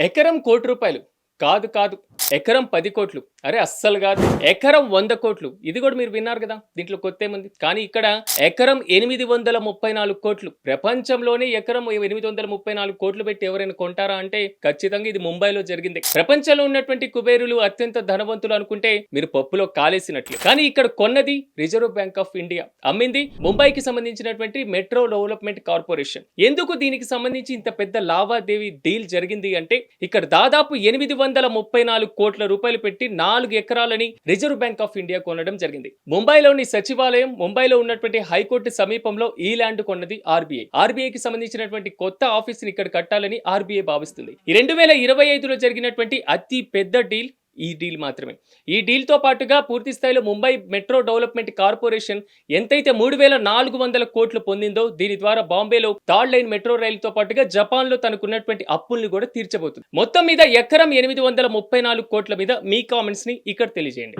ఎకరం ₹1,00,00,000 కాదు కాదు. ఎకరం 10 కోట్లు. అరే అస్సలు కాదు. ఎకరం 100 కోట్లు. ఇది కూడా మీరు విన్నారు కదా. దీంట్లో కొత్తేముంది. కానీ ఇక్కడ ఎకరం 834 కోట్లు. ప్రపంచంలోనే ఎకరం 834 కోట్లు పెట్టి ఎవరైనా కొంటారా అంటే ఖచ్చితంగా ఇది ముంబైలో జరిగింది. ప్రపంచంలో ఉన్నటువంటి కుబేరులు అత్యంత ధనవంతులు అనుకుంటే మీరు పప్పులో కాలేసినట్లు. కానీ ఇక్కడ కొన్నది రిజర్వ్ బ్యాంక్ ఆఫ్ ఇండియా. అమ్మింది ముంబైకి సంబంధించినటువంటి మెట్రో డెవలప్మెంట్ కార్పొరేషన్. ఎందుకు దీనికి సంబంధించి ఇంత పెద్ద లావాదేవీ డీల్ జరిగింది అంటే ఇక్కడ దాదాపు 834 కోట్ల రూపాయలు పెట్టి 4 ఎకరాలని రిజర్వ్ బ్యాంక్ ఆఫ్ ఇండియా కొనడం జరిగింది. ముంబైలోని సచివాలయం, ముంబైలో ఉన్నటువంటి హైకోర్టు సమీపంలో ఈ ల్యాండ్ కొన్నది ఆర్బీఐ. ఆర్బీఐకి సంబంధించినటువంటి కొత్త ఆఫీస్ ని ఇక్కడ కట్టాలని ఆర్బీఐ భావిస్తుంది. ఈ 2025లో జరిగినటువంటి అతి పెద్ద డీల్ ఈ డీల్ మాత్రమే. ఈ డీల్ తో పాటుగా పూర్తి స్థాయిలో ముంబై మెట్రో డెవలప్మెంట్ కార్పొరేషన్ ఎంతైతే 3,400 కోట్లు పొందిందో దీని ద్వారా బాంబేలో థర్డ్ లైన్ మెట్రో రైలుతో పాటుగా జపాన్ లో తనకున్నటువంటి అప్పుల్ని కూడా తీర్చబోతుంది. మొత్తం మీద ఎకరం 834 కోట్ల మీద మీ కామెంట్స్ ని ఇక్కడ తెలియజేయండి.